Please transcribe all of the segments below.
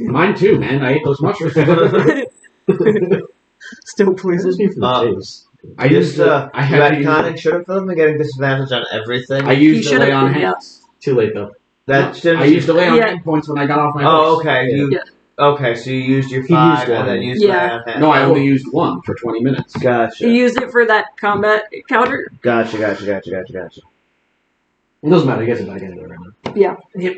Mine too, man. I ate those mushrooms. Still poison. I used I I had to use retcon and should have them and getting disadvantage on everything. I used He the lay should've on been, hands. Too late though. That should I used the lay on Yeah. hand points when I got off my Oh, horse. okay. Yeah. Okay, so you used your He 5 used and one. then used Yeah. my No, I only used one for 20 minutes. Gotcha. You used it for that combat counter? Gotcha. It doesn't matter. You guys are back into it right now. Yeah.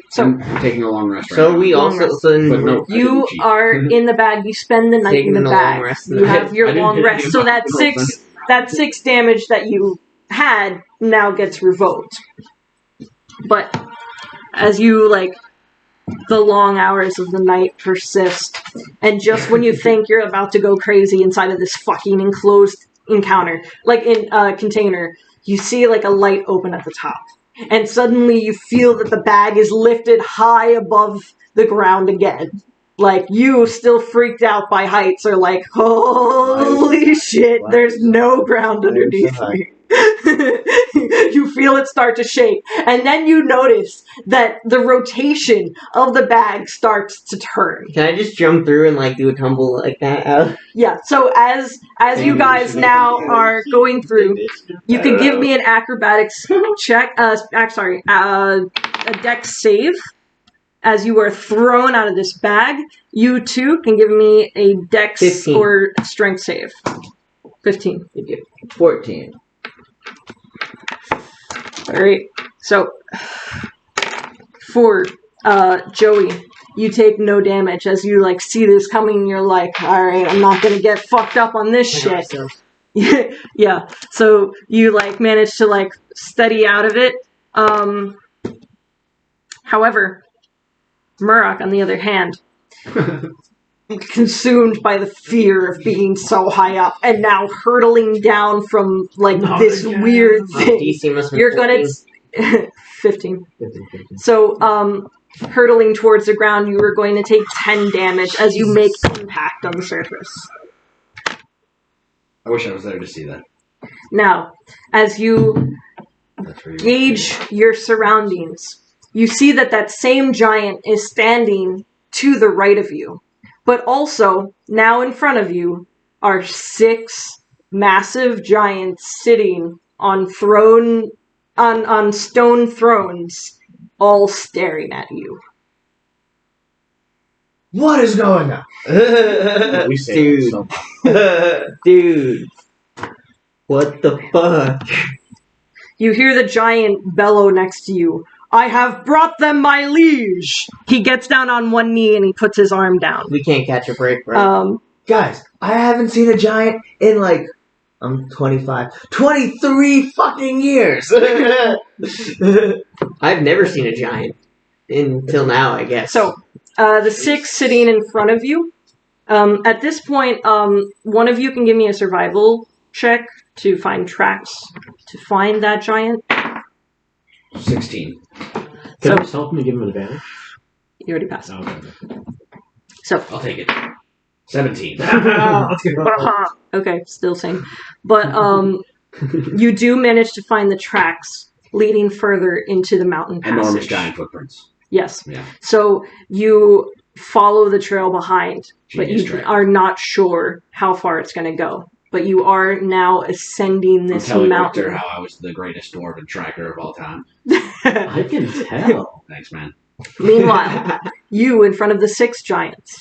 So I'm taking a long rest right So now. we Long also rest. But no, I you didn't cheat. are in the bag. You spend the night Taking in the the long bag. rest. You have your I didn't long hit rest. any So of that my 6 damage that you had now gets revoked. But as you the long hours of the night persist, and just when you think you're about to go crazy inside of this fucking enclosed container, you see a light open at the top. And suddenly you feel that the bag is lifted high above the ground again. You, still freaked out by heights, are holy shit, there's no ground underneath me. You feel it start to shake, and then you notice that the rotation of the bag starts to turn. Can I just jump through and do a tumble like that out? Yeah, so as you guys now are going through, you can give me an acrobatics check. A dex save. As you are thrown out of this bag, you too can give me a dex 15. or strength save. 15. 14. Alright, so for Joey, you take no damage as you see this coming. You're alright, I'm not gonna get fucked up on this shit. Yeah, so you manage to steady out of it. However, Murrock, on the other hand, consumed by the fear of being so high up and now hurtling down from this weird thing. DC must be You're gonna 15. So hurtling towards the ground, you are going to take 10 damage as you make impact on the surface. I wish I was there to see that. Now, as you That's where you gauge your surroundings, you see that same giant is standing to the right of you. But also, now in front of you are 6 massive giants sitting on stone thrones, all staring at you. What is going on? We say Dude. so. Dude. What the fuck? You hear the giant bellow next to you. I have brought them, my liege! He gets down on one knee and he puts his arm down. We can't catch a break, right? Guys, I haven't seen a giant in I'm 25. 23 fucking years! I've never seen a giant. Until now, I guess. So, the 6 sitting in front of you. At this point, one of you can give me a survival check to find tracks to find that giant. 16. Can I just help him to give him an advantage? You already passed. Okay. So, I'll take it. 17. Let's get okay, still same. But you do manage to find the tracks leading further into the mountain passage. Enormous giant footprints. Yes. Yeah. So you follow the trail behind, but Genius you trail. are not sure how far it's going to go. But you are now ascending I'm this telling mountain. Victor how I was the greatest dwarven tracker of all time. I can tell. Thanks, man. Meanwhile, you in front of the 6 giants.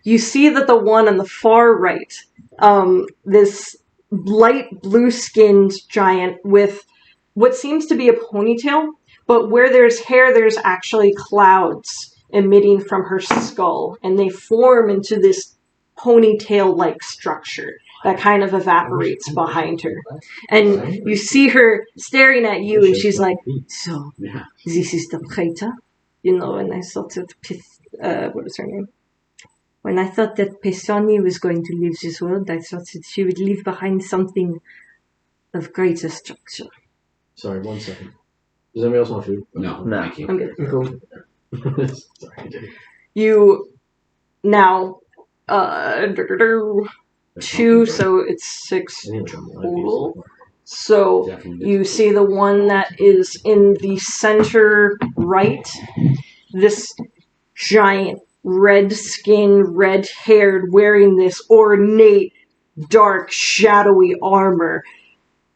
You see that the one on the far right, this light blue-skinned giant with what seems to be a ponytail, but where there's hair, there's actually clouds emitting from her skull, and they form into this ponytail-like structure that kind of evaporates behind her. And you see her staring at you, and she's like, so, Yeah. this is the Preta? You know, and I thought that, what is her name? When I thought that Pisani was going to leave this world, I thought that she would leave behind something of greater structure. Sorry, 1 second. Does anybody else want food? No, No. thank you. I'm good. Cool. Sorry, dude. You now, 2, so it's 6 I need trouble. total. So Definitely. you see the one that is in the center right. This giant, red-skinned, red-haired, wearing this ornate, dark, shadowy armor.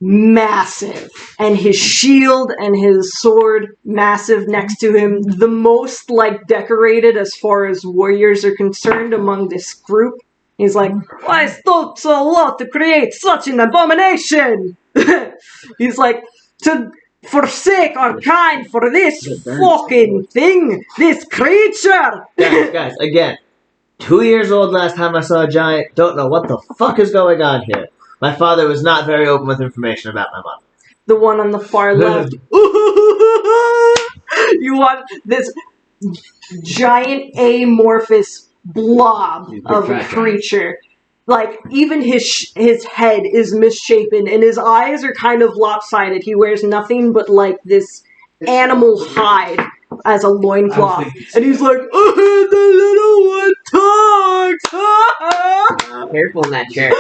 Massive. And his shield and his sword, massive next to him. The most, decorated as far as warriors are concerned among this group. He's like, why is it so long to create such an abomination? He's like, to forsake our kind for this fucking thing, this creature. Guys, again, 2 years old last time I saw a giant. Don't know what the fuck is going on here. My father was not very open with information about my mother. The one on the far left. You want this giant amorphous blob of a creature. Even his head is misshapen and his eyes are kind of lopsided. He wears nothing but this animal hide as a loincloth. And he's like, the little one talks! Careful in that chair.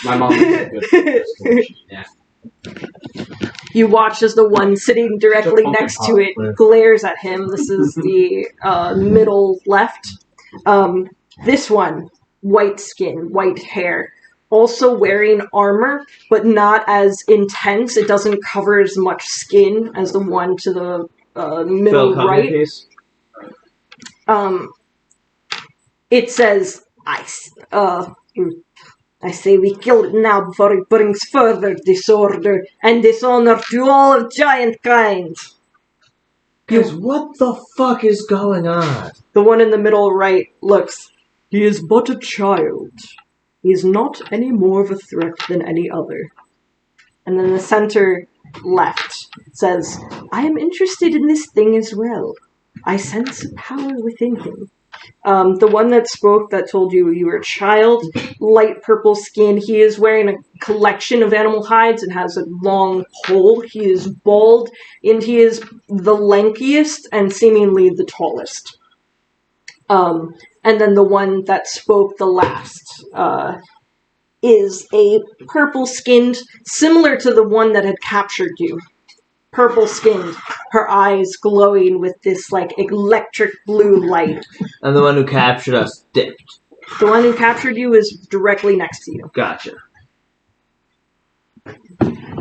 My mom is good. Yeah. You watch as the one sitting directly next to it glares at him. This is the middle left. This one, white skin, white hair, also wearing armor, but not as intense. It doesn't cover as much skin as the one to the middle right. It says, I say we kill it now before it brings further disorder and dishonor to all of giant kind. Guys, what the fuck is going on? The one in the middle right looks, he is but a child. He is not any more of a threat than any other. And then the center left says, I am interested in this thing as well. I sense power within him. The one that spoke that told you were a child, light purple skin. He is wearing a collection of animal hides and has a long pole. He is bald, and he is the lankiest and seemingly the tallest. And then the one that spoke the last is a purple-skinned, similar to the one that had captured you. Purple-skinned, her eyes glowing with this, electric blue light. And the one who captured us dipped. The one who captured you is directly next to you. Gotcha.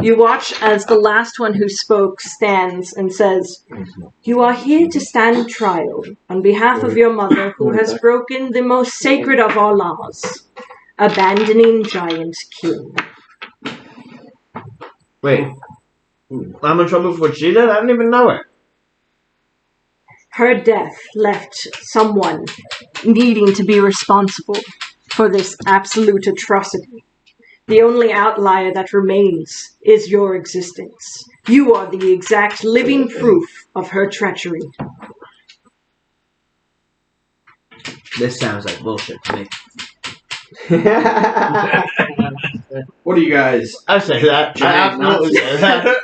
You watch as the last one who spoke stands and says, You are here to stand trial on behalf of your mother who has broken the most sacred of our laws, abandoning Giant King. Wait. I'm in trouble for what she did? I didn't even know her. Her death left someone needing to be responsible for this absolute atrocity. The only outlier that remains is your existence. You are the exact living proof of her treachery. This sounds like bullshit to me. What do you guys? I say that. I absolutely say that.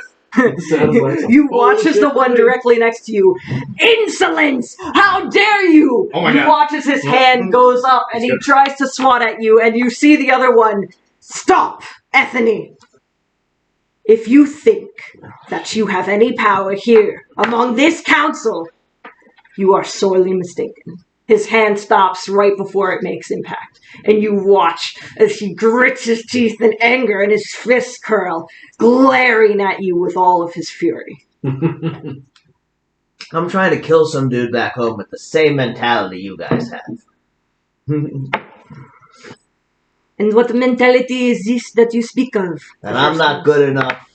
You watch as the one directly next to you. Insolence! How dare you! Oh my you God. watch as his hand goes up and he tries to swat at you, and you see the other one. Stop, Ethany! If you think that you have any power here among this council, you are sorely mistaken. His hand stops right before it makes impact, and you watch as he grits his teeth in anger and his fists curl, glaring at you with all of his fury. I'm trying to kill some dude back home with the same mentality you guys have. And what mentality is this that you speak of? And I'm not good enough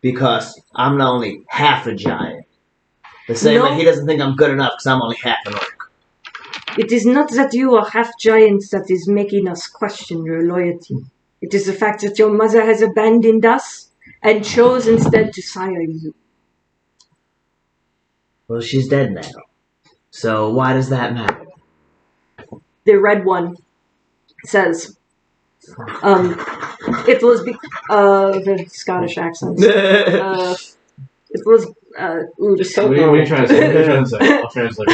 because I'm not only half a giant. The same way he doesn't think I'm good enough because I'm only half an orc. It is not that you are half giants that is making us question your loyalty. It is the fact that your mother has abandoned us and chose instead to sire you. Well, she's dead now. So why does that matter? The red one says, it was the Scottish accent. It was, Just so What are you trying to say? What are you trying to say? I'll translate.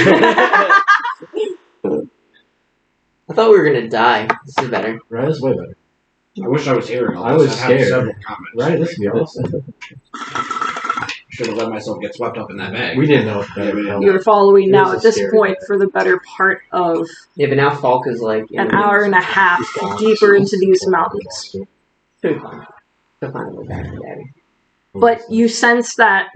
I thought we were gonna die. This is better. Right, this is way better. I wish I was hearing all I this. was I'd have scared. several comments. Right, this would be awesome. should have let myself get swept up in that bag. We didn't know what that Yeah, hell. You're following It now was at a this scary point bag. for the better part of Yeah, but now Falk is like an hour and a half deeper into these mountains. Pretty fun. So fun with that, Daddy. But you sense that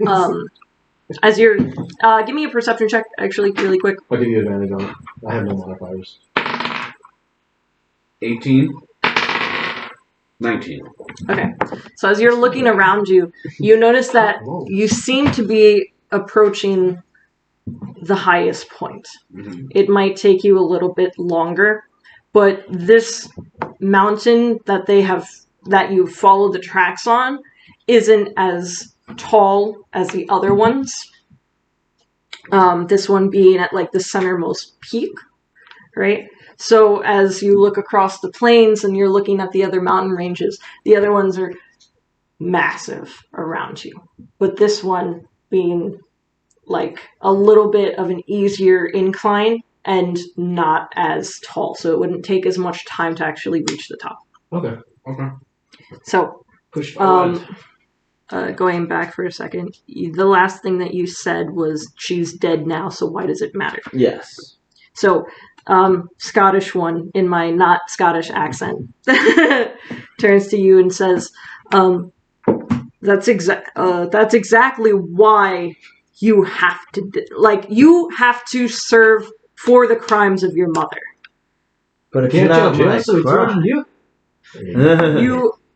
as you're give me a perception check actually really quick. I'll give you advantage on it. I have no modifiers. 18. 19. Okay. So as you're looking around you, you notice that you seem to be approaching the highest point. Mm-hmm. It might take you a little bit longer, but this mountain that you've followed the tracks on isn't as tall as the other ones. This one being at like the centermost peak, right? So as you look across the plains and you're looking at the other mountain ranges, the other ones are massive around you. But this one being like a little bit of an easier incline and not as tall. So it wouldn't take as much time to actually reach the top. Okay. So Push forward. going back for a second, the last thing that you said was she's dead now, so why does it matter? Yes. So, Scottish one, in my not Scottish accent, turns to you and says, that's exactly why you have to, you have to serve for the crimes of your mother. But it's Can't not judge my us, so it's crime. on you.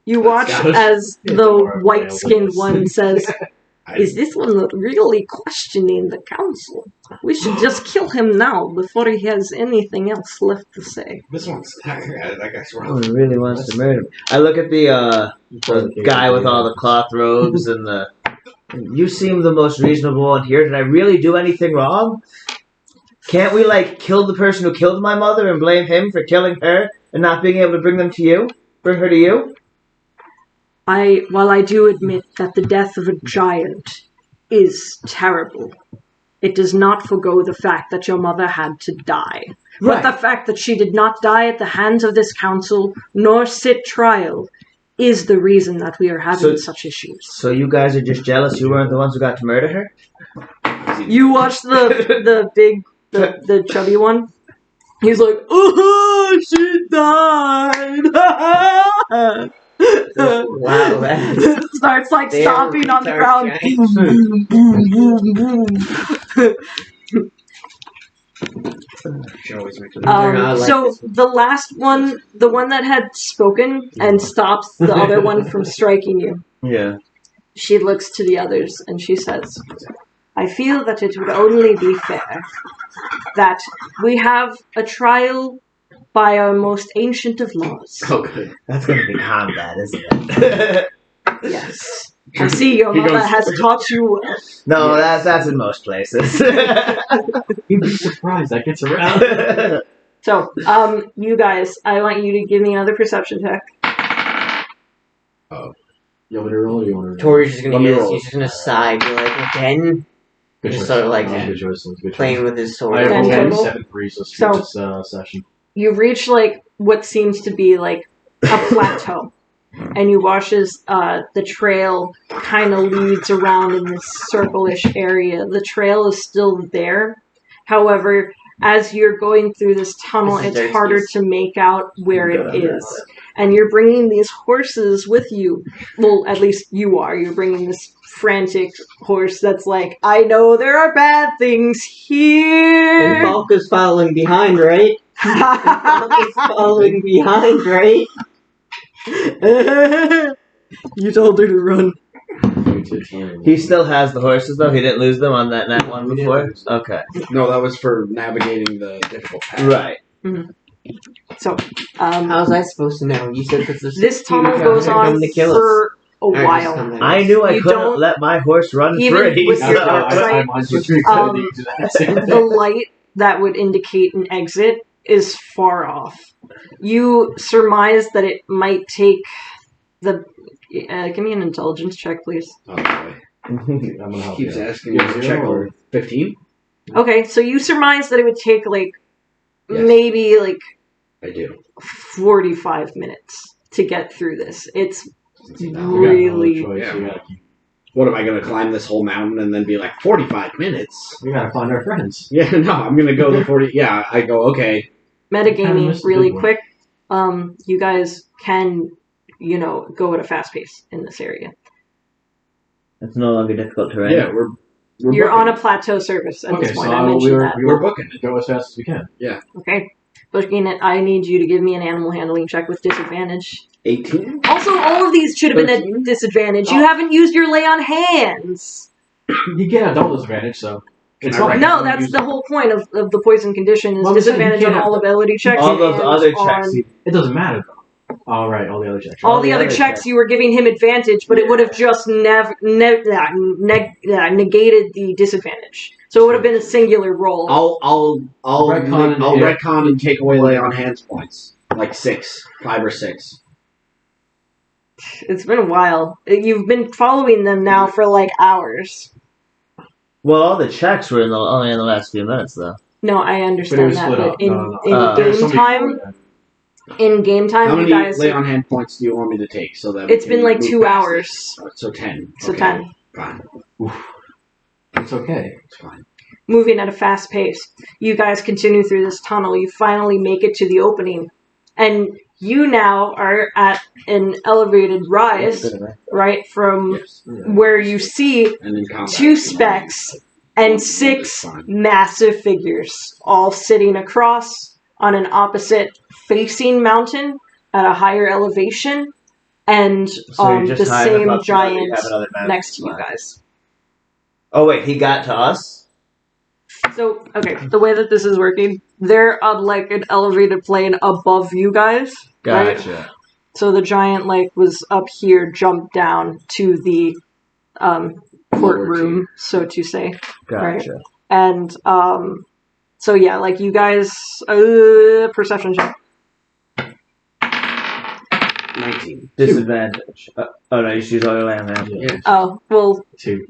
You watch Scottish. as the white-skinned one says, is this one really questioning the council? We should just kill him now before he has anything else left to say. This one's that guy's Oh, wrong. he really wants to murder me. I look at the guy with all the cloth robes and the... You seem the most reasonable one here. Did I really do anything wrong? Can't we, kill the person who killed my mother and blame him for killing her and not being able to bring her to you? While I do admit that the death of a giant is terrible, it does not forego the fact that your mother had to die. But the fact that she did not die at the hands of this council, nor sit trial, is the reason that we are having such issues. So you guys are just jealous you weren't the ones who got to murder her? You watch the big, the chubby one? He's like, oh, she died! Wow, man. Starts They stomping on the are ground. Should always make So the last one, the one that had spoken and stops the other one from striking you, Yeah. she looks to the others and she says, I feel that it would only be fair that we have a trial by our most ancient of laws. Oh, good. That's gonna be combat, isn't it? Yes. I see your He mother goes- has taught you well. No, that's in most places. You'd be surprised. That gets around. So, you guys, I want you to give me another perception check. You want me to roll or you want to roll? Tori's just gonna Let me get. roll. He's just gonna sigh, be like, again, Good just choice. sort of like Good choice. Good choice. playing with his sword. I Ten rolled total? 7-3, so So- skip this session. You reach what seems to be a plateau, and you watch as the trail kind of leads around in this circle-ish area. The trail is still there, however, as you're going through this tunnel, This is it's dirty. harder to make out where it is. And you're bringing these horses with you. Well, at least you are. You're bringing this frantic horse that's like, I know there are bad things And here. Falk is following behind, right? Falk is following behind, right? You told her to run. He still has the horses, though? He didn't lose them on that nat one We didn't before? lose them. Okay. No, that was for navigating the difficult path. Right. So, How was I supposed to know? You said this tunnel goes on to kill us. for a Alright, just while. come there. I knew I You couldn't don't- let my horse run even free. with so- your dark sight, the light that would indicate an exit is far off. You surmise that it might take the... give me an intelligence check, please. Oh, boy. I'm gonna help Keeps you. asking me to check over 15. Okay, so you surmise that it would take, Yes. maybe, I do. 45 minutes to get through this. It's Since you really... Yeah. What am I going to climb this whole mountain and then be like 45 minutes? We gotta find our friends. Yeah, no, I'm going to go the 40. Yeah, I go, okay. Metagaming missed a really big one. quick. You guys can, go at a fast pace in this area. It's no longer difficult terrain. Yeah, we're You're booking on it. a plateau service at Okay, this so point. I mentioned that. We're booking it. Go as fast as we can. Okay. Booking it, I need you to give me an animal handling check with disadvantage. 18? Also, all of these should have been at 13? disadvantage. You haven't used your lay on hands. You get a double disadvantage, so it's Can I fine. write- No, that's the whole point of the poison condition is Well, I'm saying disadvantage you on can't all ability checks. All those and other on- checks. It doesn't matter though. All right, all the other checks. all the other checks you were giving him advantage, but it would have just negated the disadvantage. So it would have been a singular roll. I'll Retcon and- retcon and take away lay on hands points. Like 5 or 6. It's been a while. You've been following them now for like hours. Well, all the checks were only in the last few minutes, though. No, I But it understand was that, split but up. in There There was game somebody time, before that. in game time, How you many guys. lay on hand points do you want me to take so that It's we can been like move 2 past hours. it? So 10. So Okay, 10. Fine. It's okay. It's fine. Moving at a fast pace. You guys continue through this tunnel. You finally make it to the opening. And you now are at an elevated rise, right, from Yes. where you see And in combat. 2 specks and 6 massive figures, all sitting across on an opposite facing mountain at a higher elevation, and So you're just the high enough same up so that we giant have another map next to you line. guys. Oh wait, he got to us. So, okay, the way that this is working, they're on like an elevated plane above you guys. Right? Gotcha. So the giant was up here, jumped down to the courtroom, so to say. Gotcha. And so yeah, like you guys perception check. 19. Disadvantage. Oh no, you just use all your land man. Yeah. Oh, well, 2.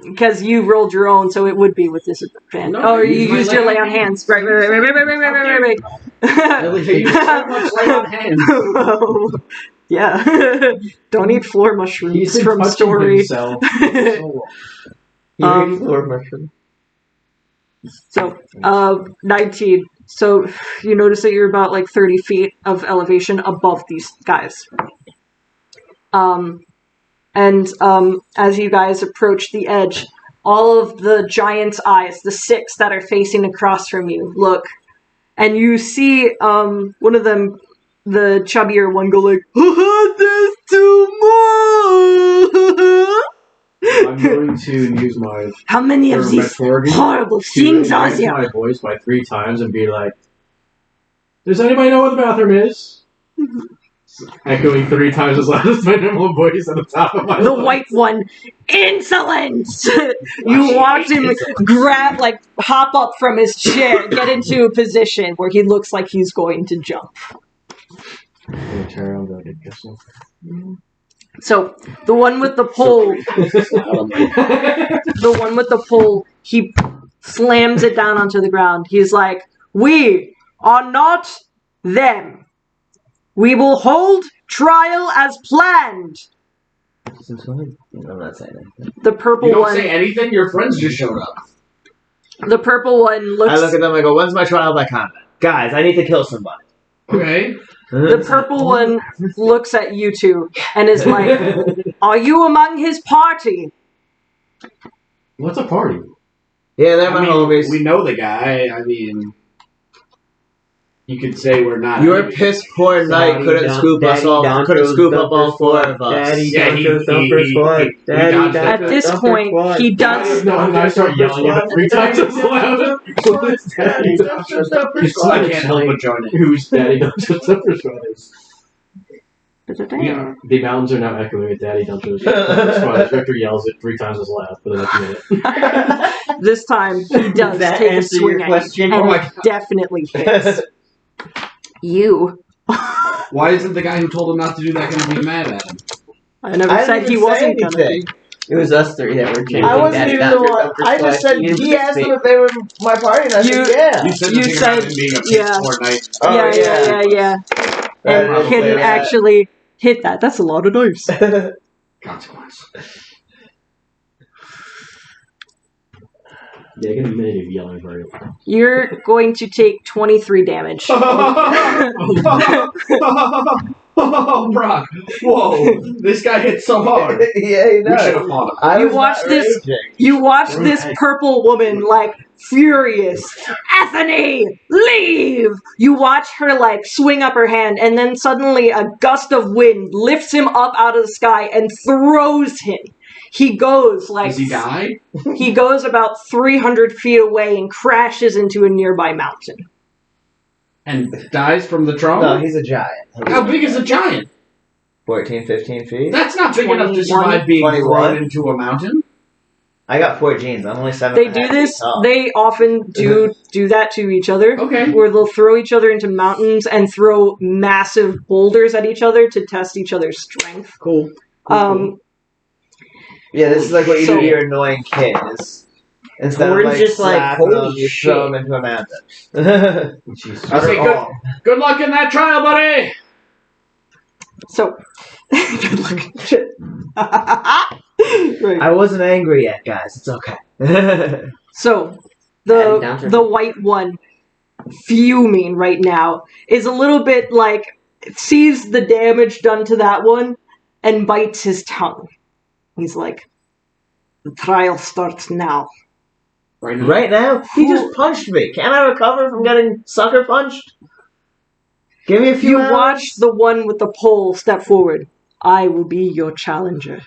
because you rolled your own, so it would be with disadvantage. No, Oh, I you used my used your lay lay on on hands. Right. I use so much lay on hands. Oh, yeah. Don't eat floor mushrooms He's been from touching story. himself for so long. So, 19. So, you notice that you're about like 30 feet of elevation above these guys. As you guys approach the edge, all of the giant's eyes, the 6 that are facing across from you, look. And you see one of them, the chubbier one, go like, there's 2 more! I'm going to use my How many of these Metformin horrible to things are raise there? my voice by 3 times and be like, "Does anybody know where the bathroom is?" Echoing 3 times as loud as my normal voice at the top of my The lungs. white one, insolence! You watch him hop up from his chair, get into a position where he looks like he's going to jump. I'm gonna turn around and go to Gibson. So, the one with the pole, he slams it down onto the ground. He's like, "We are not them. We will hold trial as planned." I'm not saying anything. The purple You don't one, say anything, your friends just showed up. the purple one looks. I look at them. I go, "When's my trial by combat, guys? I need to kill somebody." Okay. The purple one looks at you two and is like, "Are you among his party?" What's a party? Yeah, they're my homies. We know the guy. I mean, you could say we're not. Your piss poor knight Daddy couldn't Don- scoop us Daddy all. Don Couldn't chose scoop the up all first 4 one. of us. Daddy Yeah, Don he- chose the he- first he- one. he Daddy dodged Don it. At chose this the first point, one. he does. No, and I start yelling at it 3 times as loud. Daddy Don chose the first I one. can't help but join it. Who's Daddy Dungeons the first one is? Yeah. The mountains are now echoing with Daddy Dungeons the first one. Victor yells it 3 times as loud for the next minute. This time, he does that take a answer swing your at question? you, and Oh it my definitely hits. You. Why isn't the guy who told him not to do that going to be mad at him? I never I said didn't he even say wasn't gonna be. anything. It was us 3 that were changing. I wasn't Daddy even Don the chose one. first I just one. said You he asked them didn't if they were my party, and I You- said yeah. You said the You thing said- about him being a piss yeah. poor night. Oh, yeah. That And is couldn't that. actually hit that. That's a lot of dice. Consequence. Yeah, get a minute of yelling for it. You're going to take 23 damage. Oh, Brock! Whoa! This guy hit so hard. Yeah, he We should does. have fought him. I You was watch not this- raging. You watch this Right. purple woman, like, furious. Anthony, leave! You watch her, like, swing up her hand, and then suddenly a gust of wind lifts him up out of the sky and throws him. He goes, like, Does he die? he goes about 300 feet away and crashes into a nearby mountain. And dies from the trauma? No, he's a giant. How big is a giant? 14, 15 feet? That's not big enough to 21. survive being 21. thrown into a mountain. I got 4 genes. I'm only 7. They do this, they often do that to each other. Okay. Where they'll throw each other into mountains and throw massive boulders at each other to test each other's strength. Cool. Yeah, this is like what you do So- to your annoying kid. Is instead Or of like just like, slapping holy them, you shit. throw them into a mountain. Jesus. I say good luck in that trial, buddy! So, good luck. Right. I wasn't angry yet, guys. It's okay. So, Adding down to- the white one, fuming right now, is a little bit like, sees the damage done to that one, and bites his tongue. He's like, the trial starts now. Right now. Right now, he just punched me. Can I recover from getting sucker punched? Give me a few You hours. watch the one with the pole step forward. I will be your challenger.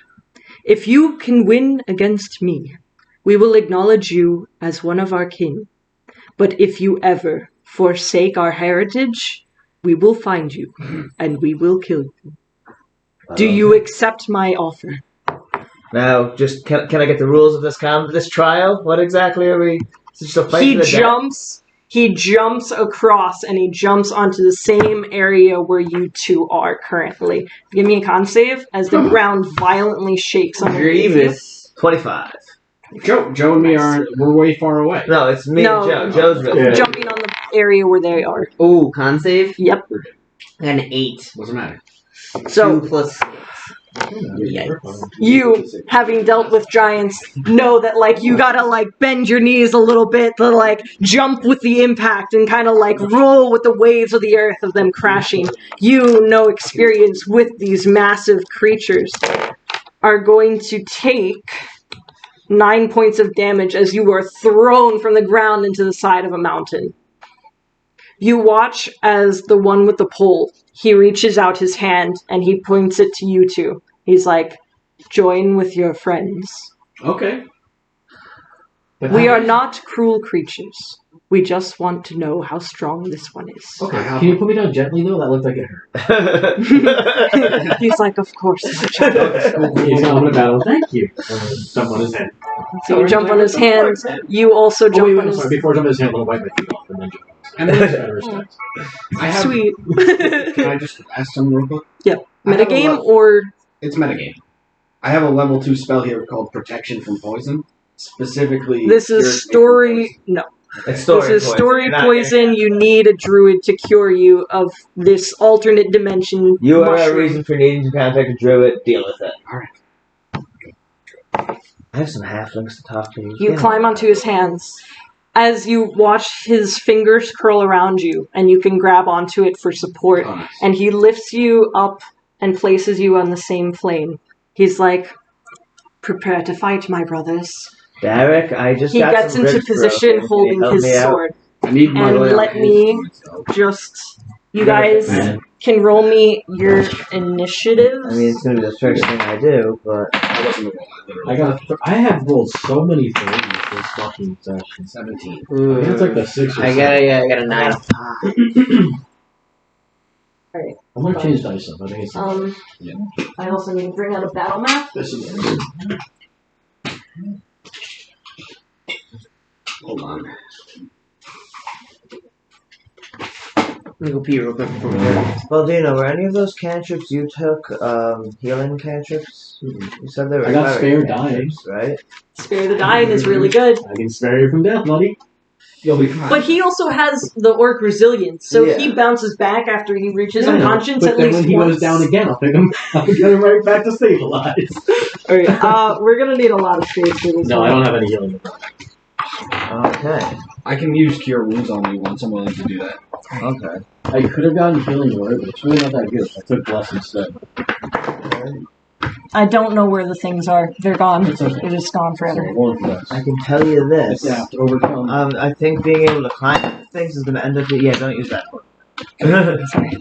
If you can win against me, we will acknowledge you as one of our kin. But if you ever forsake our heritage, we will find you, and we will kill you. Do you accept my offer? Now, just can I get the rules of this trial? What exactly are we? Is it just a fight He to the death? jumps across, and he jumps onto the same area where you two are currently. Give me a con save as the ground violently shakes underneath you. Grievous. 25. Joe and me we're way far away. No, it's me No. and Joe. Joe's really Yeah. Jumping on the area where they are. Ooh, con save? Yep. I got an 8. Doesn't matter. 2 So plus. you, having dealt with giants, know that like you gotta like bend your knees a little bit to like jump with the impact and kind of like roll with the waves of the earth of them crashing. You know experience with these massive creatures are going to take 9 points of damage as you are thrown from the ground into the side of a mountain. You watch as the one with the pole, he reaches out his hand and he points it to you two. He's like, join with your friends. Okay. We are not cruel creatures. We just want to know how strong this one is. Okay. Can you put me down gently though? That looked like it hurt. He's like, of course, my child. He's not in a battle. Thank you. Jump on his hand. So you jump on his hand. You also Oh, jump wait, on his... sorry. Before I jump on his hand, I'm gonna wipe my feet off and then jump. And then Out of respect. I have. Sweet. Can I just ask something real quick? Metagame or... It's metagame. I have a level 2 spell here called Protection from Poison. Specifically. This cures me is from story... No. It's story This is poison. story You're not poison. You need a druid to cure you of this alternate dimension You are a mushroom. reason for needing to contact a druid. Deal with it. Alright. I have some halflings to talk to. You Yeah. climb onto his hands. As you watch his fingers curl around you, and you can grab onto it for support, Oh, nice. and he lifts you up and places you on the same plane. He's like, prepare to fight, my brothers. Derek, I just He got gets some into ribs position broken. Can you holding help his me out? sword. I need my And loyal let hands me- for myself. Just, you guys can roll me your initiatives. I mean, it's gonna be the first thing I do, but I wasn't literally. I have rolled so many things this fucking session. 17. Ooh. It's like the 6 or I got a 9. Alright. I'm gonna change dice up. I think it's I also need to bring out a battle map. this is Hold on. Let me go pee real quick before we go. well, Dino, were any of those cantrips you took healing cantrips? You said they were. I got cleric spare cantrips, right? Spare the Dying is really good. I can spare you from death, buddy. You'll be fine. But he also has the orc resilience, so Yeah. he bounces back after he reaches Yeah, unconscious but at then least when he once. goes down again, I'll pick him. I'll get him right back to stabilize. Alright, we're gonna need a lot of space for this No, one. I don't have any healing. Okay. I can use Cure Wounds on you once I'm willing to do that. Okay. I could have gotten Healing Word, but it's really not that good. I took Bless instead. I don't know where the things are. They're gone. It's okay. They're just gone forever. So, one Bless. I can tell you this. Adapt, overcome. I think being able to climb things is going to end up being... Yeah, don't use that. Sorry.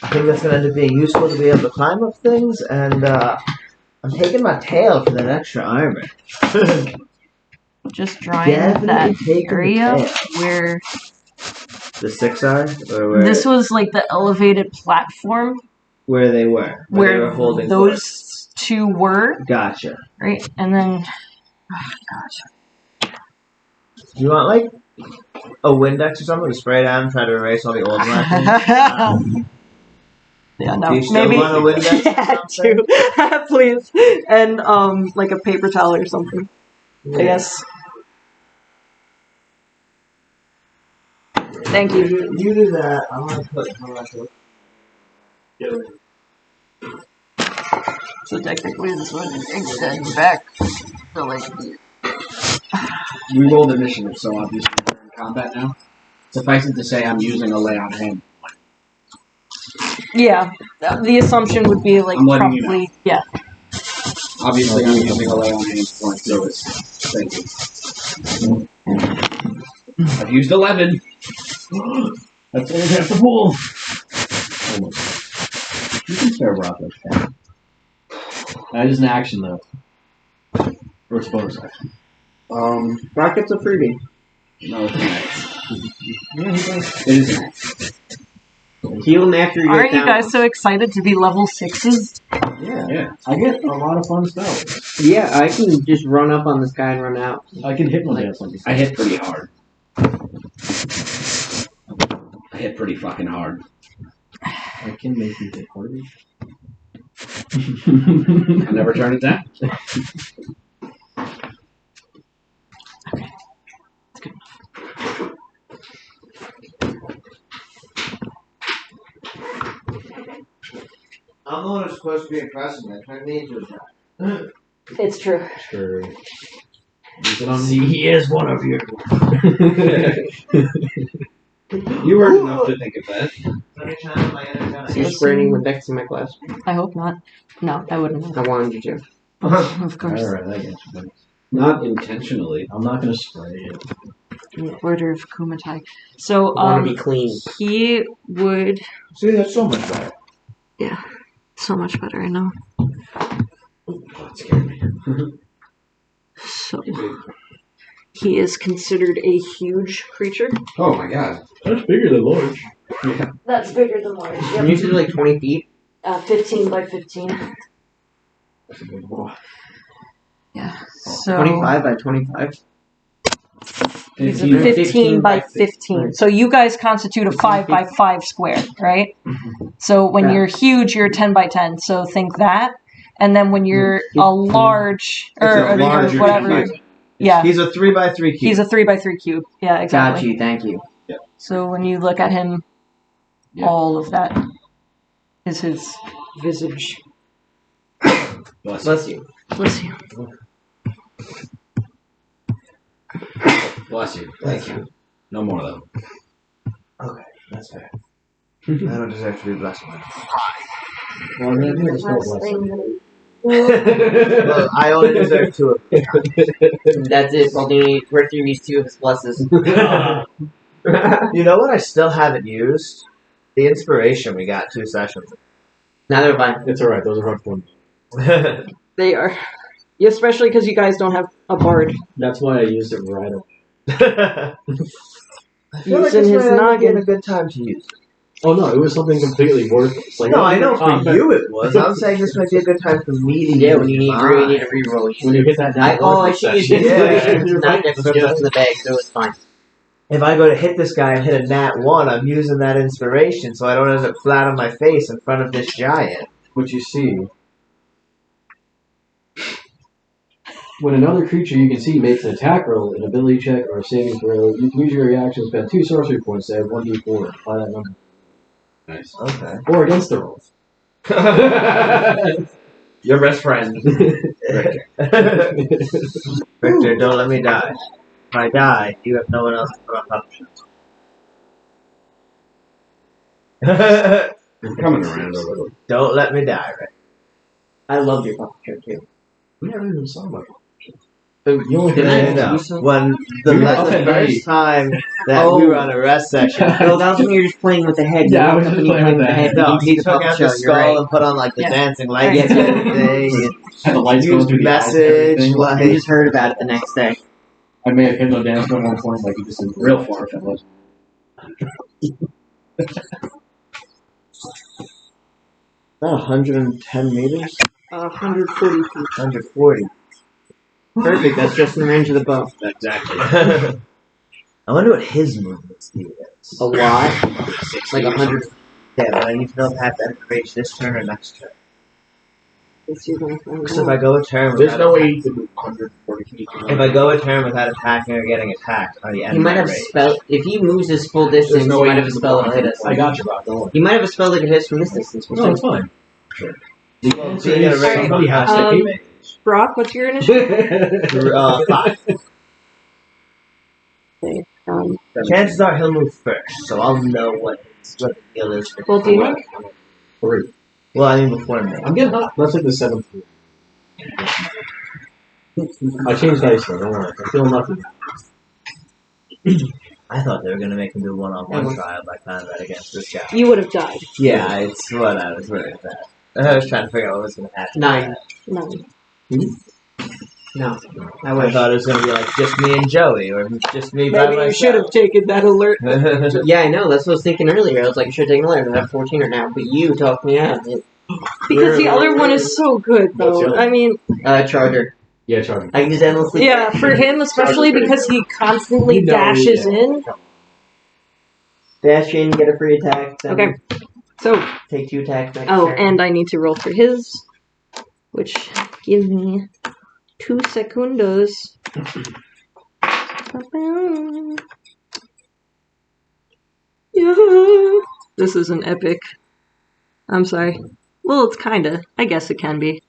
I think that's going to end up being useful to be able to climb up things, and I'm taking my tail for that extra armor. Just drawing Definitely that taking the area tail. where The 6 are? Or where, this was like the elevated platform where they were. Where they where were holding those two were, forth. Gotcha. right? And then You want, like, a Windex or something to spray down and try to erase all the old lines? yeah, no, Do you still maybe want a Windex or yeah, something? too. Please. And like a paper towel or something. I guess. Thank you. You do that. I'm going to put... So technically this would extend back to like We rolled initiative, so obviously we're in combat now. Suffice it to say, I'm using a lay on hand. yeah. The assumption would be like I'm letting you probably yeah. Obviously, I'm using a lay on hand point, so it's. Thank you. I've used 11. That's all we have to pull. You can spare Rock like that. That is an action, though. Or it's a bonus action. Rocket's a freebie. No, it's an X. It is an X. Heal him after you Aren't get you down. guys so excited to be level 6s? Yeah. I get a lot of fun spells. Yeah, I can just run up on this guy and run out. I can hypnotize something. I hit pretty hard. I hit pretty fucking hard. I can make you hit harder. I never turn it down. I'm the one who's supposed to be impressing me. Turn me into a guy. It's true. Sure. Use it on See, he is one of you. You were enough to think of that. Every time my inner guy. So you're spraying with Dex in my class. I hope not. No, I wouldn't. I wanted you to. Of course. Alright, I get you. But Not intentionally. I'm not going to spray it. The Order of Kumatai. So I want to be clean. he would See, that's so much better. so much better, I know. Oh, that scared me. So he is considered a huge creature. Oh my god. That's bigger than large. Yeah. That's bigger than large. You said like 20 feet. 15 by 15. That's a big boy. Yeah. So 25 by 25. he's a 15 by 15. So you guys constitute a 5 by 5 square, right? So when Yeah. you're huge, you're 10 by 10. So think that. And then when you're a large, It's a or large, you're whatever, 10 by- yeah, He's a 3x3 cube. he's a 3 by 3 cube. Yeah, Got exactly. you, thank you. So when you look at him, Yeah. all of that is his visage. Bless Bless you. Bless you. Bless you. Thank you. No more though. Okay, that's fair. I don't deserve to be blessed. Well, I'm going to spell bless. Well, I only deserve 2 of them. That's it. Baldini Mercury needs 2 of his blesses. You know what I still haven't used? The inspiration we got 2 sessions. Now they're fine. It's alright, those are hard fun. They are. Especially because you guys don't have a bard. That's why I used it right away. I feel like Using this his might not get noggin. a good time to use it. Oh no, it was something completely worthless. Like, No, I know combat- for you it was. I'm saying this might be a good time for me to Yeah, use when you need mine. really need a reroll. When you hit that I down, should use Yeah. inspiration. It's not next to the bag, so it's fine. If I go to hit this guy and hit a nat 1, I'm using that inspiration so I don't end up flat on my face in front of this giant. what you see. When another creature you can see makes an attack roll, an ability check, or a saving throw, you can use your reaction to spend 2 sorcery points to add 1d4 and apply that number. Nice. Okay. Or against the roll. Your best friend. Victor, don't let me die. If I die, you have no one else to put on options. I'm coming around a little. Don't let me die, Rick. I loved your puppet show too. We never even saw about You only Did I? can No, You saw- when the We were first up at night. time that we were on a rest session, No, that was when you were just playing with the head. Yeah, I You was woke up just and you playing with the head. You no, didn't see he the took puppet out show. the You're skull right. and put on like the Yeah. dancing lights Yes. and everything. and the lights going through the eyes and Message, everything. like- You just heard about it the next day. I may have hypno danced at one point, like you just did real far fellas. About 110 meters? 140 feet. 140. Perfect. That's just in the range of the bow. Exactly. I wonder what his movement speed is. A lot. 60 Like or 100. Yeah, but I need to know if I have to reach this turn or next turn. Let's see if I can Because if I go a turn There's without no way you can move 140 feet. if I go a turn without attacking or getting attacked, I end He might my have rage. spell. If he moves his full distance, There's no he way might you have a can spell move that hit us. I got you, Rob. Don't worry. He might have a spell that could hit us from this distance. No, it's fine. Well, being a Alright, Somebody has to um, keep it. Brock, what's your initiative? 5. Um, Chances are he'll move first, so I'll know what the deal is. For well, do you know? 3. Well, I mean before me. I'm getting hot. That's like the 7th. I changed dice though, don't worry. I'm feeling lucky. I thought they were gonna make him do one-on-one Yeah. trial by combat against this guy. You would have died. Yeah, it's what I was worried about. I was trying to figure out what was gonna happen. 9. No. No. I I wish. thought it was gonna be like just me and Joey, or just me by Maybe you should have myself. taken that alert. Yeah, I know. That's what I was thinking earlier. I was like, you should take an alert. I have 14 right now, but you talked me out of it. Because the other one is so good, What's the though. other I mean, Charger. Yeah, Charlie. I can just endlessly. yeah, for him especially because he constantly You know, dashes yeah. in. Dash in, get a free attack. Then Okay. So, Take 2 attacks next oh, turn. and I need to roll for his, which gives me 2 segundos. Yeah. This is an epic. I'm sorry. Well, it's kinda. I guess it can be.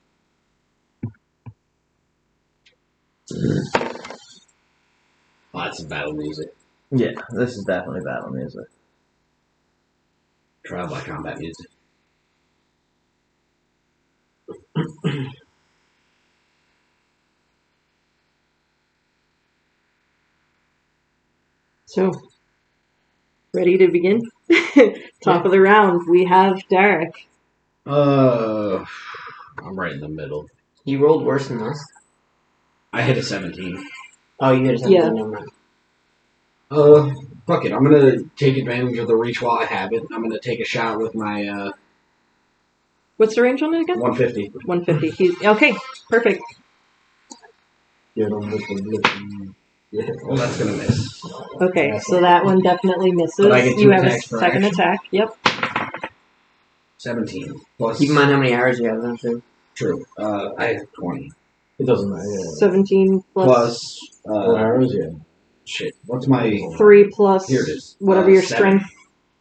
Lots of battle music. Yeah, this is definitely battle music. Trial by combat music. So, ready to begin? Top of the round, we have Derek. I'm right in the middle. He rolled worse than us. I hit a 17. Oh, you hit a 17. Yeah. Never mind. Fuck it. I'm gonna take advantage of the reach while I have it. I'm gonna take a shot with my What's the range on it again? 150. 150. He's okay. Perfect. Get him with the yeah. Well, that's gonna miss. Okay, so that one definitely misses. But I get 2 You have a attacks per second action. attack. Yep. 17 plus. Keep in mind how many arrows you have, don't you? True. I have 20 It doesn't matter. Yeah. 17 plus plus. Arrows, yeah. Shit. What's my 3 plus Here it is. whatever your 7 strength.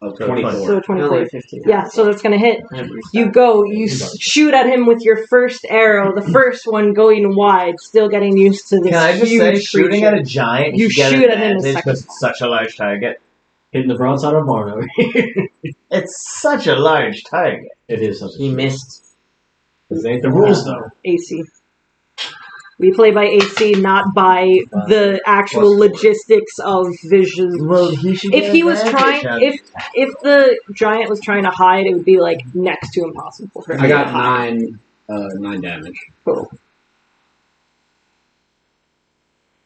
of So 24? So 24. Only 15. Yeah, so that's gonna hit. I have You go, you shoot at him with your first arrow, the first one going wide, still getting used to this Can I just huge say, shooting creature. at a giant, You should get shoot an at him in a advantage second. because it's such a large target. Hitting the broadside of barn over here. It's such a large target. It is such a He missed. This ain't the rules, though. AC. We play by AC, not by the actual Plus 4. logistics of vision. Well, he should. If get he was advantage trying, on it. if the giant was trying to hide, it would be like next to impossible for him I got to hide. 9 damage. Cool.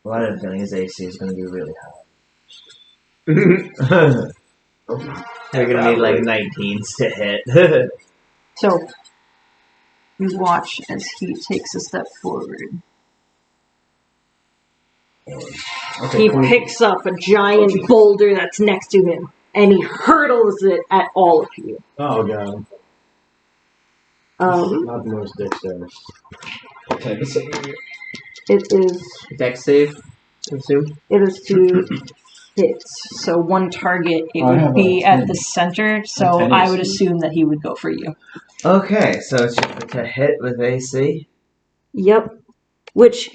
Well, I have a feeling his AC is going to be really high. They're going to need like 19s to hit. So, you watch as he takes a step forward. Okay, He 20. picks up a giant boulder that's next to him, and he hurtles it at all of you. Oh, God. Not the most dexterous. Okay, this is- It is Dex save, I assume. it is to hit. So one target, it I would have be a at 10. the center. So 10 I would AC. assume that he would go for you. Okay, so it's just to hit with AC. Yep. Which,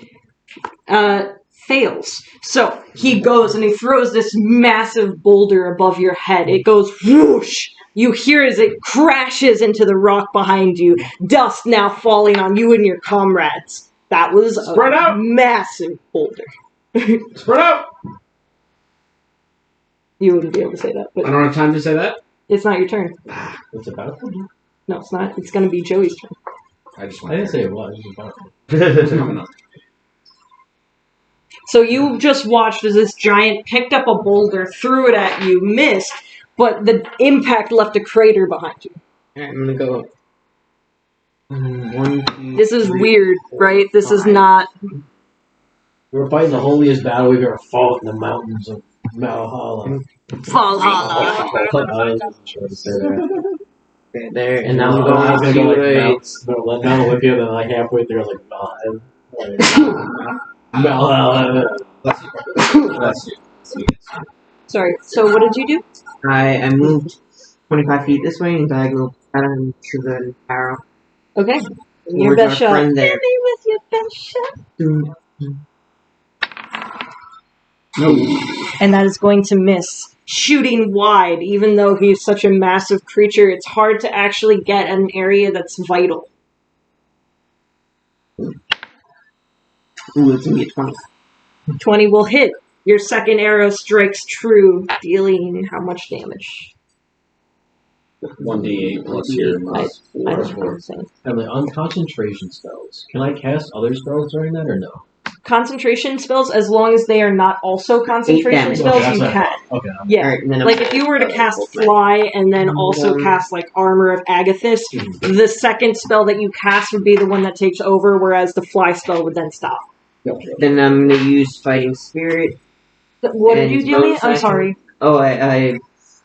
fails. So he goes and he throws this massive boulder above your head. It goes whoosh. You hear as it crashes into the rock behind you. Dust now falling on you and your comrades. That was a Spread out! massive boulder. Spread out! You wouldn't be able to say that, I but don't have time to say that. it's not your turn. It's about. No, it's not. It's going to be Joey's turn. I just I want didn't say it was. It was about. It's coming up. So you just watched as this giant picked up a boulder, threw it at you, missed, but the impact left a crater behind you. Alright, I'm gonna go. 1, 2, This is 3, weird, 4, right? This is 5. not. We're fighting the holiest battle we've ever fought in the mountains of Valhalla. Valhalla. Okay, there, and now now I'm I was going gonna go to like Mount Olympia, then like halfway through, I was like, Valhalla. Bless you. Sorry. So what did you do? I moved 25 feet this way and diagonal to the arrow. Okay. Your Towards best our shot. friend there. Hit me with your best shot. And that is going to miss. Shooting wide, even though he's such a massive creature, it's hard to actually get at an area that's vital. Ooh, it's gonna be a 20. 20 will hit. Your second arrow strikes true, dealing how much damage? 1d8 plus your plus I 4. don't know what I'm saying. Emily, on concentration spells, can I cast other spells during that or no? Concentration spells, as long as they are not also concentration damage. spells, Okay, you that's can. Okay. Yeah. Alright, and then Like if you were to cast Fly and then also cast like Armor of Agathis, the second spell that you cast would be the one that takes over, whereas the Fly spell would then stop. Then I'm gonna use Fighting Spirit. What did And you do me? bonus I'm action. sorry. Oh, I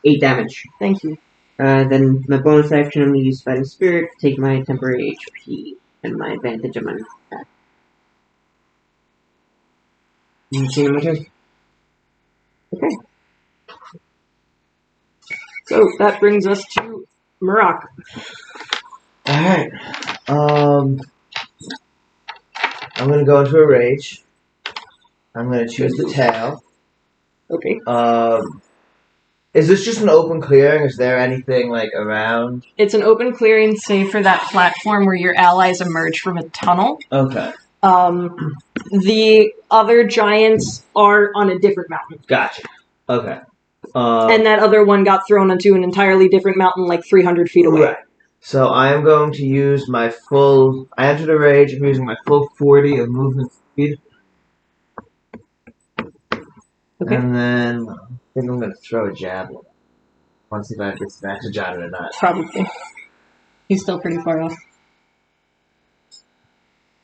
8 damage. Thank you. Then my bonus action, I'm gonna use Fighting Spirit, take my temporary HP and my advantage on my attack. You see my turn? Okay. So that brings us to Murak. Alright. I'm gonna go into a rage. I'm gonna choose the tail. Okay. Is this just an open clearing? Is there anything like around? It's an open clearing, save for that platform where your allies emerge from a tunnel. Okay. The other giants are on a different mountain. Gotcha. Okay. And that other one got thrown onto an entirely different mountain like 300 feet away. Right. So I am going to use my full... I entered a rage. I'm using my full 40 of movement speed. Okay. And then I think I'm going to throw a javelin. I want to see if I have disadvantage on it or not. Probably. He's still pretty far off.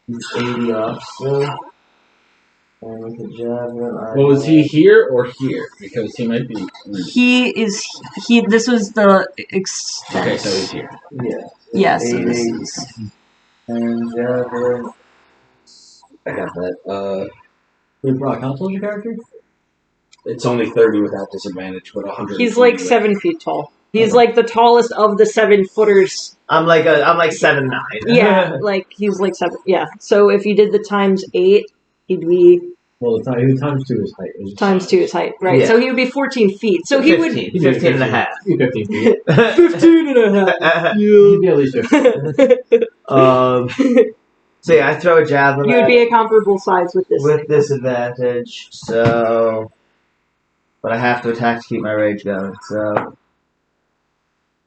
He's 80 off, so... And with the javelin, Well, was he here or here? Because he might be. This was the extent. Okay, so he's here. Yeah. Yes. So 80. this is, And javelin... I got that. Wait, Brock, how tall is your character? It's only 30 without disadvantage, but 100. he's like 7 feet tall. He's like the tallest of the 7-footers. I'm like 7'9". Yeah, like he's like 7. Yeah. So if you did the times 8, he'd be Well, the times 2 is height. It's just times 2 his height, right? Yeah. So he would be 14 feet. So he would 15. 15 and a half. He'd be 15 feet. 15 and a half. He'd be at least 15. So yeah, I throw a javelin You would at be a comparable size with this. with disadvantage, so... But I have to attack to keep my rage going, so...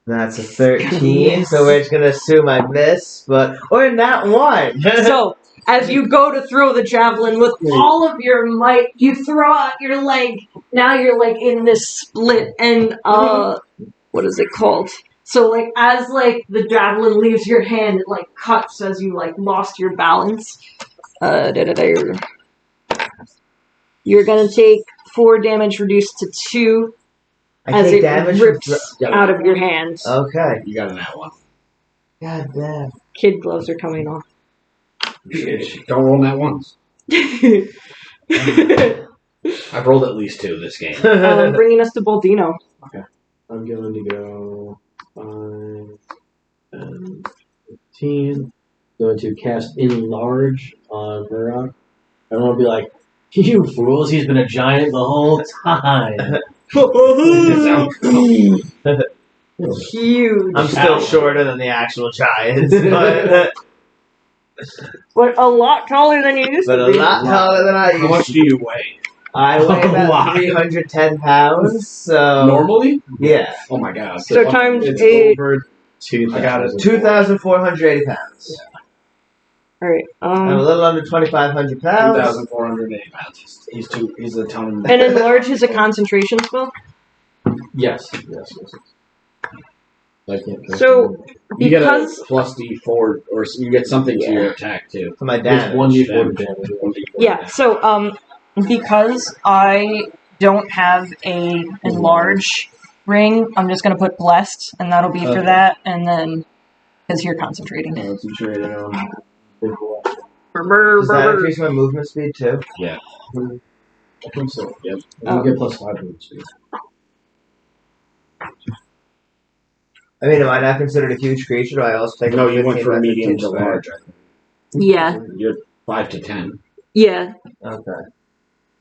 That's a 13, so we're just gonna assume I miss, but... Or not one! So, as you go to throw the javelin with all of your might, you throw out your leg. Now you're like in this split, and what is it called? So like as like the javelin leaves your hand, it like cuts as you like lost your balance. You're gonna take 4 damage reduced to 2 I as take it damage rips out of your hand. Okay. You got an at one. God damn. Kid gloves are coming off. Don't roll that once. I've rolled at least 2 this game. Bringing us to Boldino. I'm going to go 5, 10, 15. Going to cast Enlarge on Murdoch. I don't want to be like You fools! He's been a giant the whole time. Huge. I'm still shorter than the actual giants, but But a lot taller than you used a to be. lot taller than I How much used do you weigh? I weigh A about lot. 310 pounds, so... Normally? Yeah. Oh my god. So times It's 8. over 2,000. I got it. 2,480 pounds. Alright. I'm a little under 2,500 pounds. 2,480 pounds. He's a ton. And enlarge is a concentration spell. Yes. I can't So You get a because plus D4, or you get something to your attack too. For my It's damage. 1d4 damage. 1d4 yeah, so because I don't have a enlarge ring, I'm just gonna put blessed, and that'll be for Okay. that, and then because you're concentrating. Concentrated on big boy. Does that increase my movement speed too? I think so. Yep. And you get plus 5 movement speed. I mean, am I not considered a huge creature? Do I also take No, a you went 15 from by medium 15 to square? large. I think. Yeah, You're 5 to 10. yeah. Okay.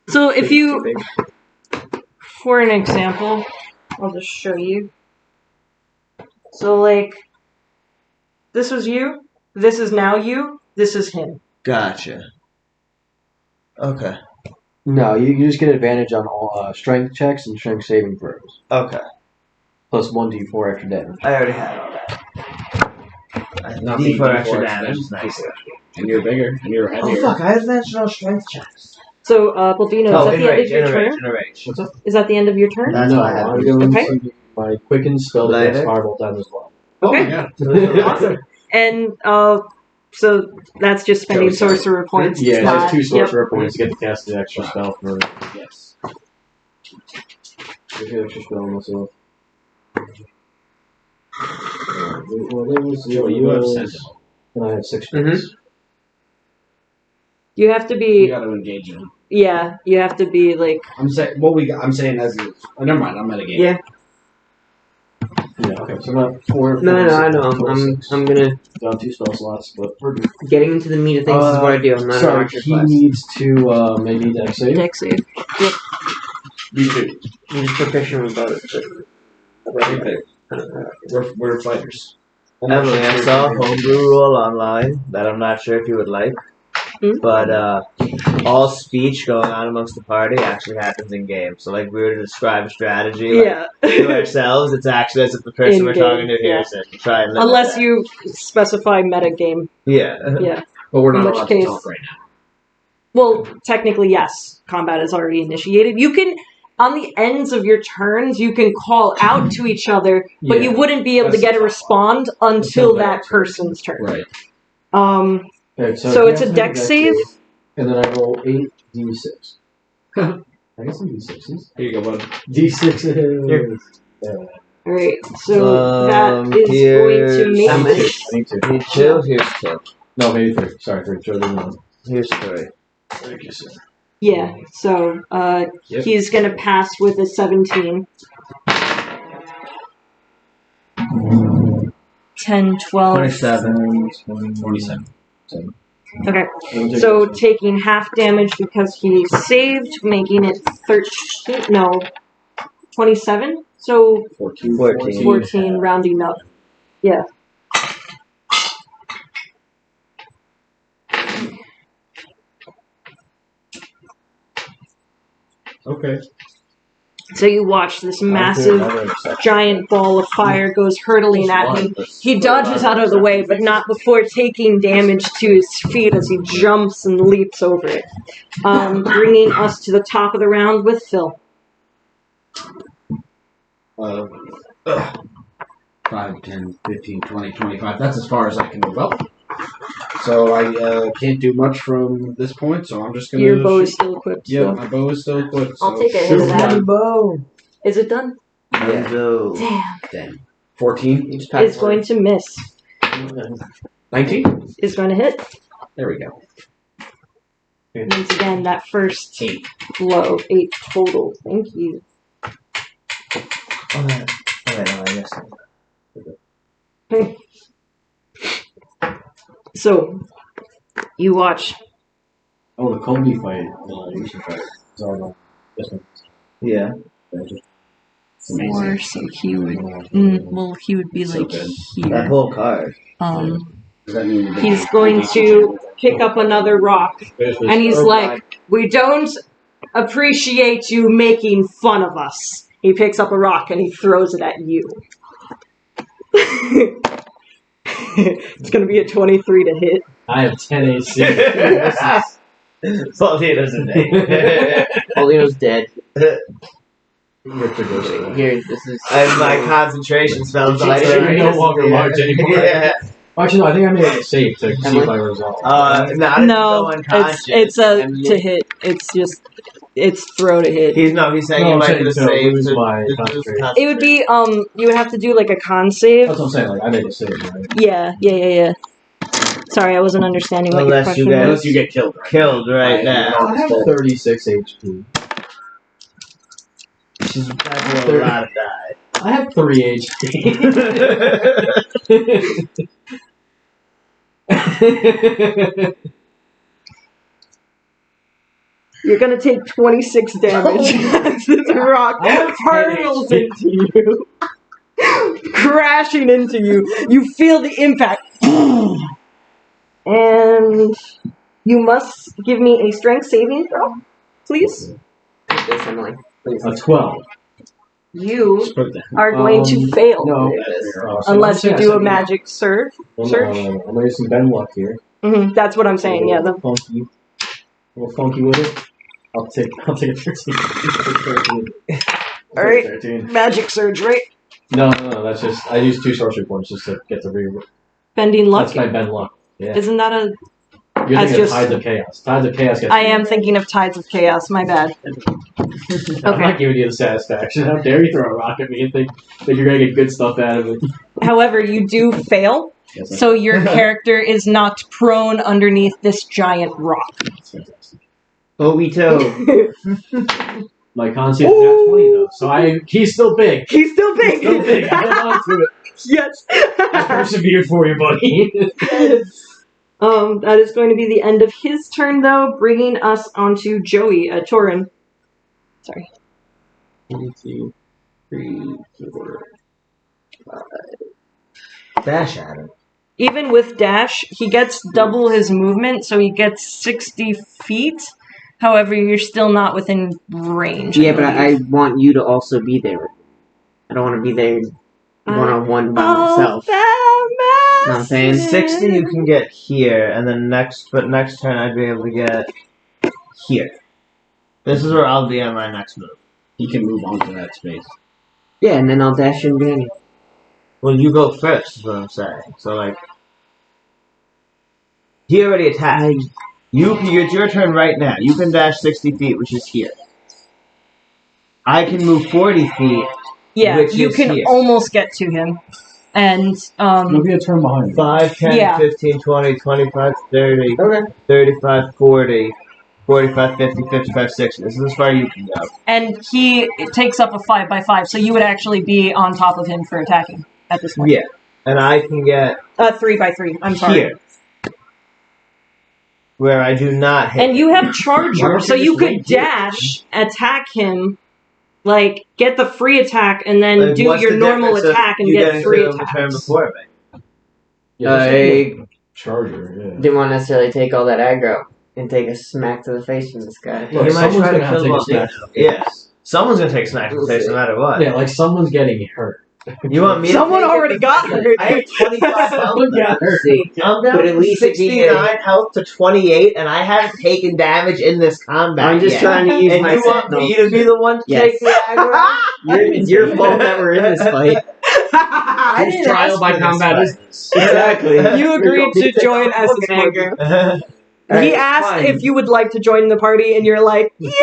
So if Big, you, big. for an example, I'll just show you. So like, this was you, this is now you, this is him. Gotcha. Okay. No, you just get advantage on all strength checks and strength saving throws. Okay. Plus 1d4 extra damage. I already had all that. Not D4 D4 extra damage extra is nice. And you're bigger, and you're Oh heavier. fuck, I have advantage on all strength checks. So, Baldino, Oh, is that in the end of range, your in range, turn? in range. What's up? Is that the end of your turn? That's no, what I have. I'm going Okay. to my quicken spell to Later. cast Firebolt down as well. Oh Okay. my god. Awesome. And so that's just spending Joey, sorry. sorcerer points. Yeah, It's it not- has 2 yep. sorcerer points to get to cast the extra spell for Yes. the extra spell myself. Joey, you have Sentinel. And I have 6 Mhm. points. You have to You be, got to engage him. yeah, you have to be like, I'm saying what we got. I'm saying as is. Oh, never mind. I'm at a game. Yeah. Yeah, okay, so I'm at 4. No, I know. I'm gonna down 2 spell slots, but we're good. getting into the meat of things is what I do. I'm not an Sorry, archer he class. needs to make a dex save. dex save. You too. I'm just proficient with both. We're fighters. Emily, I saw a homebrew rule online that I'm not sure if you would like, but all speech going on amongst the party actually happens in game. So like we were to describe a strategy like, Yeah. to ourselves, it's actually as if the person we're In-game, talking to yeah. hears it. To try and limit Unless that. you specify metagame. Yeah. Yeah. But we're In not which allowed case- to talk right now. Well, technically, yes. Combat is already initiated. You can, on the ends of your turns, you can call out to each other, but you wouldn't be able to That's get a the respond until Until that that person's turn. Right. Okay, So he it's has a to make dex save. and then I roll 8d6. I got some d6s. Here you go, bud. D6. Alright, so that is going to here's- make. How many? I need 2. Need 2? Here's 2. No, maybe 3. Sorry, 3. Show them one. Here's 3. Thank you, sir. Yeah, so Yep. he's going to pass with a 17. 10, 12. 27. 27. Okay, so taking half damage because he saved, making it 13. No, 27. So 14. 14. 14, rounding up. Yeah. Okay. So you watch this massive giant ball of fire goes hurtling at him. He dodges out of the way, but not before taking damage to his feet as he jumps and leaps over it. Bringing us to the top of the round with Phil. 5, 10, 15, 20, 25. That's as far as I can move up. So I can't do much from this point, so I'm just going to... Your bow is still equipped. Yeah, So. my bow is still equipped. I'll so take a hit shoot of that. one. bow. Is it done? Yeah. So, Damn. Damn. 14. It's going to miss. 19. Is going to hit. There we go. Once again, that first 8. blow. 8 total. Thank you. okay, no, I missed it. So, you watch Oh, the Colby fight. You should fight. Zardo. This one. Yeah. 4, so he would. Well, he would be So like good. That here. whole card. Does that mean He's going to pick up another rock, and he's like, "We don't appreciate you making fun of us." He picks up a rock and he throws it at you. It's gonna be a 23 to hit. I have 10 AC. Paulino's a day. Paulino's dead. Richard goes. Here, this is. And my concentration spells Light also. is no longer large anymore. Yeah. Actually, no, I think I made a save to see if I resolve. No, it's a to hit. It's throw to hit. He's saying he I'm might saying do the to save. lose to- my to- concentration. It would be you would have to do like a con save. That's what I'm saying. Like I made a save, right? Yeah. Sorry, I wasn't understanding what Unless your you question guys- was. Unless you get killed, right? Killed right now. I have 36 HP. She's about to roll a lot of die. I have 3 HP. You're gonna take 26 damage as this rock hurtles into you, crashing into you. You feel the impact, and you must give me a strength saving throw, please. Take this, Emily. Please. A 12. You Split that. are going to fail No. unless you do a magic surge. Search. I'm gonna use some Ben luck here. That's what I'm saying. Yeah. Funky. A little funky with it. I'll take a 13. All right. 13. Magic surge, right? No, that's just I use 2 sorcery points just to get the re. Bending luck. That's my Ben luck. Yeah. Isn't that a? You're That's thinking of just- Tides of Chaos. Tides of Chaos gets. I am thinking of Tides of Chaos. My bad. I'm not giving you the satisfaction. How dare you throw a rock at me and think you're gonna get good stuff out of it? However, you do fail, Yes, so your character is knocked prone underneath this giant rock. that's fantastic. Obito. My con save is now 20 though, so he's still big. He's still big. Still big. I hold on to it. Yes. I persevered for you, buddy. That is going to be the end of his turn, though, bringing us onto Joey, Torin. Sorry. 1, 2, 3, 4. Dash at him. Even with dash, he gets double his movement, so he gets 60 feet. However, you're still not within range. Yeah, but I want you to also be there. I don't want to be there one-on-one by myself. You know what I'm saying? 60 you can get here, and then next turn I'd be able to get here. This is where I'll be on my next move. He can move on to that space. Yeah, and then I'll dash in behind you. Well, you go first, is what I'm saying. So, like, he already attacked. It's your turn right now. You can dash 60 feet, which is here. I can move 40 feet. Yeah, Which you is can here. almost get to him. And, You'll be a turn behind me. 5, 10, Yeah. 15, 20, 25, 30, Okay. 35, 40, 45, 50, 55, 60. This is as far as you can go. and it takes up a 5x5, so you would actually be on top of him for attacking at this point. Yeah. And I can get 3x3, I'm sorry. here. Where I do not hit. And you have Why Charger, don't so you you just could wait here? dash, attack him, like, get the free attack, and then Like, do what's your the turn difference attack and you get getting 3 to the turn attacks. before me? I Charger, yeah. didn't want to necessarily take all that aggro and take a smack to the face from this guy. Look, You might someone's try to gonna have kill to take a both smack. Yeah. Someone's gonna take smack in the face no matter what. Yeah, like someone's getting hurt. You want me to Someone take it? already got hurt. I have 25 health. Someone got hurt. See, I'm down But at from least if he 69 health to 28, and I haven't taken damage in this combat I'm just yet. trying to use And my you want me to be the one to Yes. take the aggro? It's your fault that we're in this fight. I Whose didn't trial ask by for this combat fight. is this? Exactly. You agreed to join as his partner. He asked if you would like to join the party, and you're like, yeah,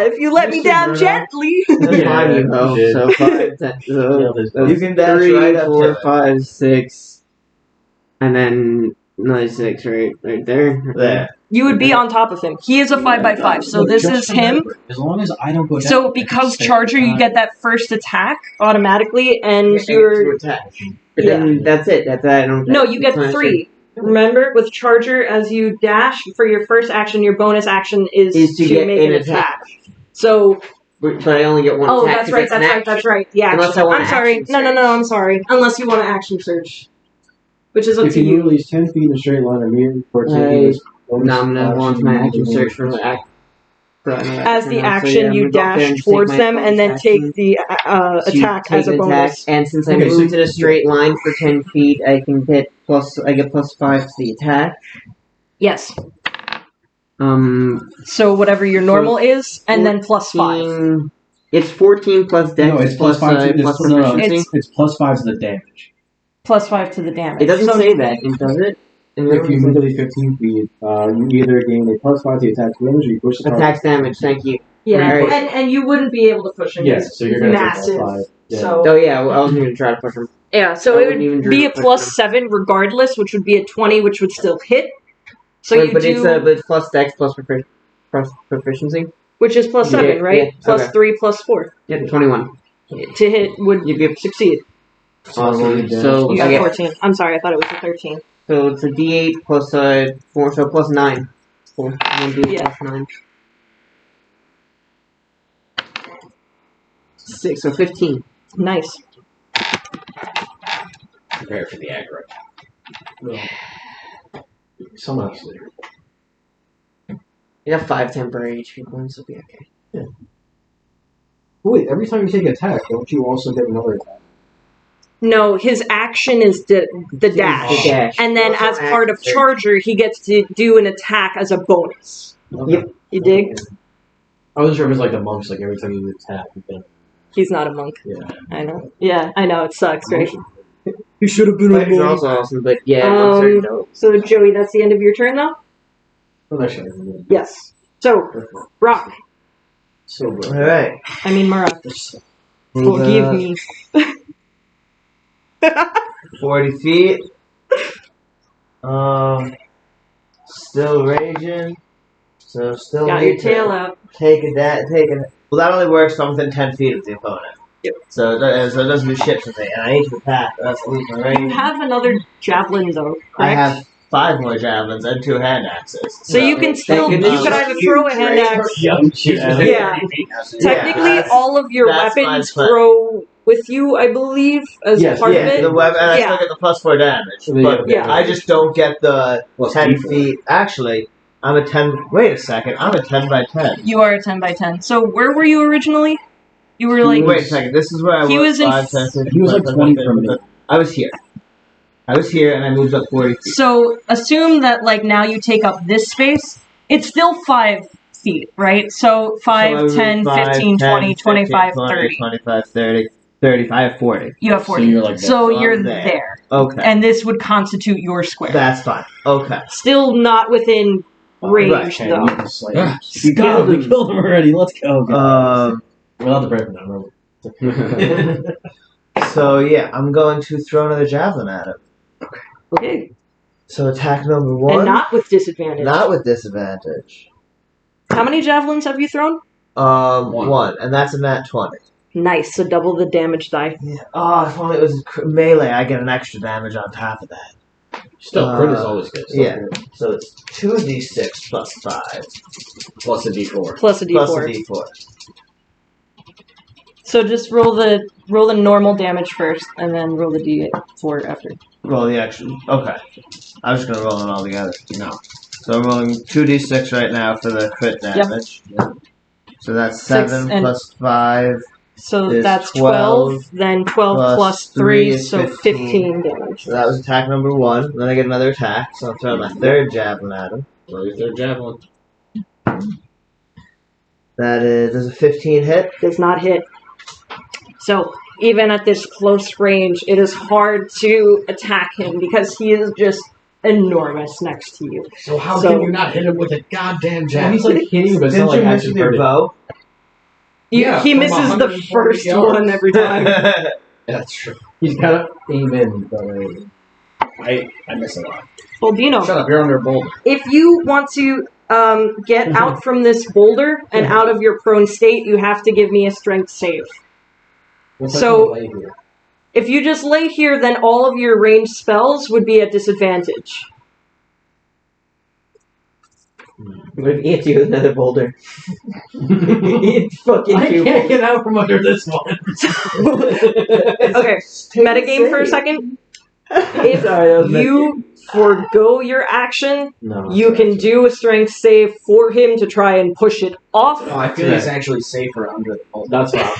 if you let me Mr. down Murdoch. gently. That's Yeah, fine, you you know. did. So 5, 10, so You can dash 3, right up 4, to it. 5, 6, and then another 6 right there. There. You would be on top of him. He is a 5x5, so Look, this just is him. remember, As long as I don't go down. So because Charger, you get that first attack automatically, and To you're... attack. But then that's it. That's that. I don't. No, you get that's 3. Remember, with Charger, as you dash for your first action, your bonus action is to get make an an attack. So, But I only get one oh, attack. that's right, that's right. The action. Unless I want I'm sorry. action No, I'm sorry. Unless you want to action surge, which is up If to you you. move at least 10 feet in a straight line, immune for taking I- this bonus No, I'm gonna launch my action using search for the act. As the action, you dash towards them and then take the attack as a bonus. And since I Okay, so- moved in a straight line for 10 feet, I get plus 5 to the attack. Yes. Um, So whatever your normal is, and then plus 5. 14 It's 14 plus dex No, it's plus 5 to plus no, proficiency. it's plus 5 to the damage. Plus 5 to the damage. It doesn't So- say that, does it? If you move at least 15 feet, you either gain a plus 5 to the attack damage or you push the target. Attacks damage, thank you. Yeah, Alright. and you wouldn't be able to push him. Yeah, He's so you're gonna take massive. plus 5. Yeah. So Oh yeah, I wasn't even trying to push him. yeah, so I it wouldn't even would be a push plus him. 7 regardless, which would be a 20, which would still hit. So Wait, you but do, it's plus dex plus proficiency. which is plus 7, Yeah, right? yeah, Plus okay. 3, plus 4 Yep, 21. to hit would You'd be succeed. awesome. So You I got get 14. I'm sorry, I thought it was a 13. so it's a D8 plus 4, so plus 9. 4. 1D Yeah. plus 9. 6, so 15. Nice. Prepare for the aggro. Someone else later. You have 5 temporary HP points, it'll be okay. Wait, every time you take an attack, don't you also get another attack? No, his action is the dash. The dash. And then Also as part of action. Charger, he gets to do an attack as a bonus. Yep. You dig? I wasn't sure if it was like the monks, like every time you attack, you can. He's not a monk. Yeah. I know. Yeah, I know. It sucks, right? He should have been Fighters are also awesome, but yeah, monks are dope. So, Joey, that's the end of your turn, though? Well, actually, I mean, Yes. So, Rock. so good. Alright. I mean, Mara. Forgive me. 40 feet. Still raging. So still Got need your tail to out. take a Well, that only works if I'm within 10 feet of the opponent. Yep. So it doesn't do shit for me, and I need to attack. That's at least my You range. have another javelin, though, correct? I have 5 more javelins and 2 hand axes. So you can still, you goodness. could either throw a hand axe. Yeah. Technically, that's- all of your that's my weapons plan. grow with you, I believe, as Yes, part of Yeah, it. the weapon, and I Yeah. still get the +4 damage. But Yeah. I just don't get the Plus 10 D4. feet. Actually, I'm a 10. Wait a second. I'm a 10 by 10. You are a 10 by 10. So where were you originally? You were like, Wait a second. This is where I was. He was in- 5, 10, 15, He was like 20 from me. I was here. I was here, and I moved up 40 feet. so assume that like now you take up this space. It's still 5 feet, right? So 5, So I was 10, 5, 15, 10, 20, 25, 20, 30. 25, 30, 35, 40. You have 40. So you're like So that. you're I'm there. there. Okay. And this would constitute your square. That's fine. Okay. Still not within range, Right. though. You killed him already. Let's go. guys. Without the break down, remember? So yeah, I'm going to throw another javelin at him. Okay. So attack number 1. And not with disadvantage. Not with disadvantage. How many javelins have you thrown? One, and that's a nat 20. Nice. So double the damage die. Yeah. Oh, if only it was melee, I get an extra damage on top of that. Still, crit is always good. Yeah. So it's 2d6 plus 5 Plus a d4. Plus a d4. plus a d4. So just roll the normal damage first, and then roll the d4 after. Roll the extra. Okay. I was just gonna roll them all together. No. So I'm rolling 2d6 right now for the crit damage. So that's 7 and- plus 5. So Is that's 12 12, then 12 plus 3, is so 15. 15 damage. So that was attack number 1. Then I get another attack. So I'm throwing my third javelin at him. Roll your third javelin. That is does a 15 hit? Does not hit. So even at this close range, it is hard to attack him because he is just enormous next to you. So how So- can you not hit him with a goddamn Well, javelin? he's like hitting you, but it's Didn't not like you miss actually with your hurting. bow? Yeah, he from misses the 140 first yards. one every time. That's true. He's kind of aiming, but I miss a lot. Well, Dino, Shut up, you're under a boulder. if you want to get out from this boulder and out of your prone state, you have to give me a strength save. So- lay here. If you just lay here, then all of your ranged spells would be at disadvantage. Maybe hit you with another boulder. It's fucking I you. can't get out from under this one. Okay, metagame for a second. If Sorry, that was you forgo your action, No. you can do a strength save for him to try and push it off. Oh, I feel it's actually safer under the bolt. That's what I'm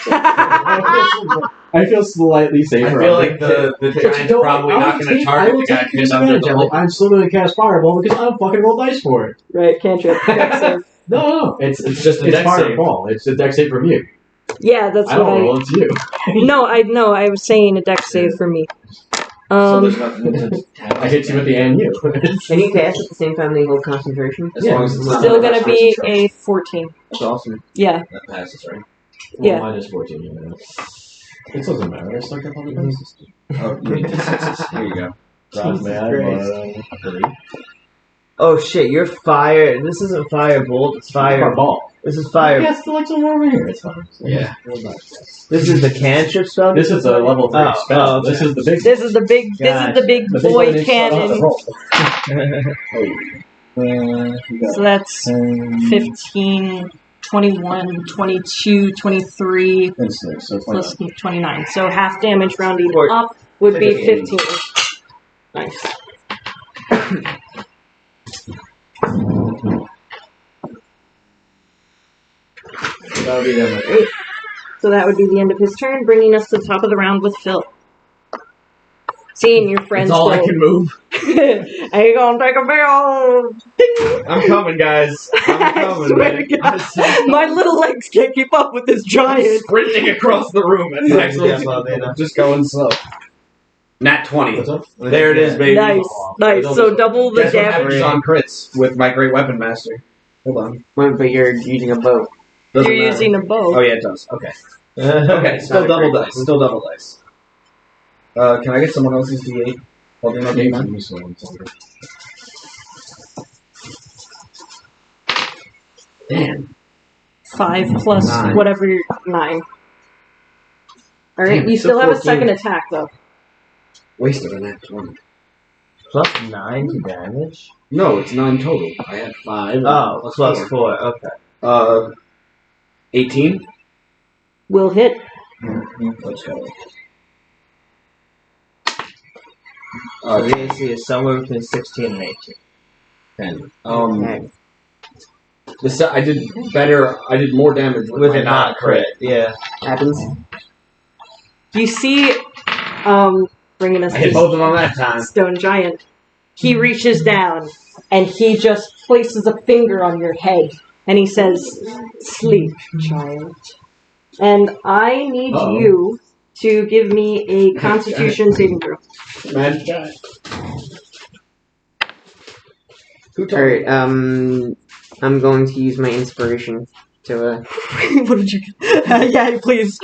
saying. I feel slightly safer. I feel like the giant's probably not going to target the guy who's under the bolt. I'm still going to cast Fireball because I don't fucking roll dice for it. Right, cantrip. Dex save. No, it's just a it's dex Fireball. It's a dex save from you. Yeah, that's I what don't I. roll, it's you. No, I was saying a dex save for me. So there's nothing to I hit you with the and you. Can you cast at the same time that you hold concentration? As long as it's not Still under gonna be concentration. a 14. That's awesome. Yeah. That passes, right? Yeah. Well, minus 14, yeah. It doesn't matter. I still got all the dice. Oh, you need D6s. Here you go. Cross my eyeball. Oh shit, you're fire. This isn't firebolt, it's fire. Fireball. This is fire. Yeah, still like somewhere over here. It's fine. Yeah. This is the cantrip spell? This is a level 3 Oh, spell. oh, okay. This is the big This is the big. This is the big the big boy one is cannon. roll. So that's 15, 21, 22, 23, So plus 29. So half damage rounding Or- up would be Okay. 15. Nice. That'll be them. So that would be the end of his turn, bringing us to the top of the round with Phil. Seeing your friends That's all I go, can move. are you gonna take a barrel? I'm coming, guys. I'm I coming. swear to God, my little legs can't keep up with this I'm giant. sprinting across the room at maximum speed. I'm just going slow. Nat 20. What's up? There it is, baby. Nice, nice. So double the Guess what damage. happens on crits with my Great Weapon Master? Hold on. Wait, but you're using a bow. Doesn't You're matter. using a Oh bow. yeah, it does. Okay. Okay. Still Not a double great dice. Still double dice. Can I get someone else's D8? While doing my game man? Damn. 5 plus 9. whatever, 9. Alright, Damn, you it's still still have a 14. second attack though. Wasted a nat 20. Plus 9 to damage? No, it's 9 total. I had 5. Oh, plus 4. 4, okay. 18. Will hit. Let's go. So the AC is somewhere between 16 and 18. 10. Okay. I did better. I did more damage with With my a not crit, yeah. Happens. You see, bringing us I hit to both of them that time. Stone Giant. He reaches down and he just places a finger on your head and he says, "Sleep, giant." And I need Uh-oh. you to give me a Constitution saving throw. Magic guy. Who told me? Alright, I'm going to use my inspiration to, What did you get? Yeah, please.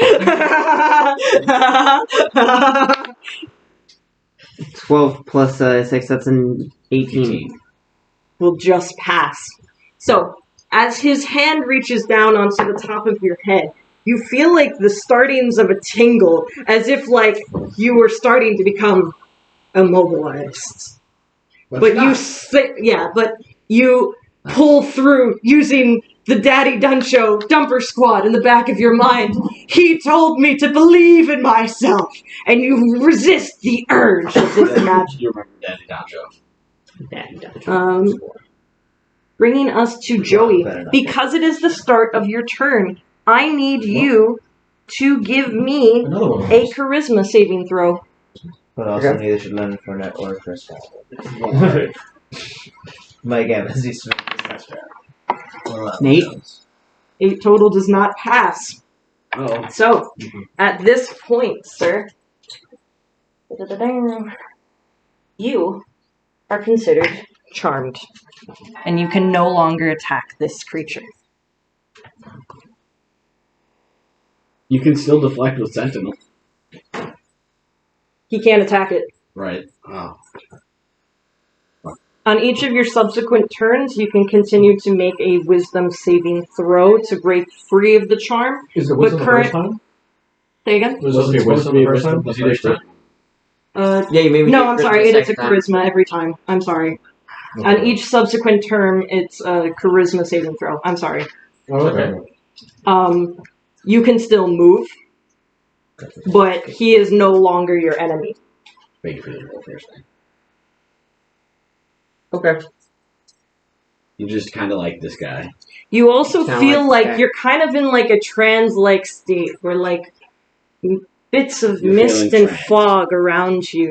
12 plus 6, that's an 18. Will just pass. So, as his hand reaches down onto the top of your head, you feel like the startings of a tingle, as if like you were starting to become immobilized. But you pull through using the Daddy Duncho Dumper Squad in the back of your mind. He told me to believe in myself, and you resist the urge of this magic. You remember Daddy Donjo. Daddy Dungeon. Bringing us to Joey. Because it is the start of your turn, I need you to give me Another one. a charisma saving throw. But also Okay. neither should Leonard Fournette or Chris Paul. Mike Evans, he's Nate? 8 total does not pass. Oh. So, at this point, sir, you are considered charmed. And you can no longer attack this creature. You can still deflect with Sentinel. He can't attack it. Right. Oh. On each of your subsequent turns, you can continue to make a wisdom saving throw to break free of the charm. Is it But wisdom the current- first time? Say again? Was it supposed to be wisdom the first time? Yeah, you made me No, do I'm charisma sorry, it is a second time. charisma every time. I'm sorry. On each subsequent term, it's a charisma saving throw. I'm sorry. Oh, okay. You can still move, but he is no longer your enemy. Wait for the roll first. Okay. You just kind of like this guy. You also Sound feel like like that. you're kind of in like a trance-like state where like bits of You're mist feeling and tranced. fog around you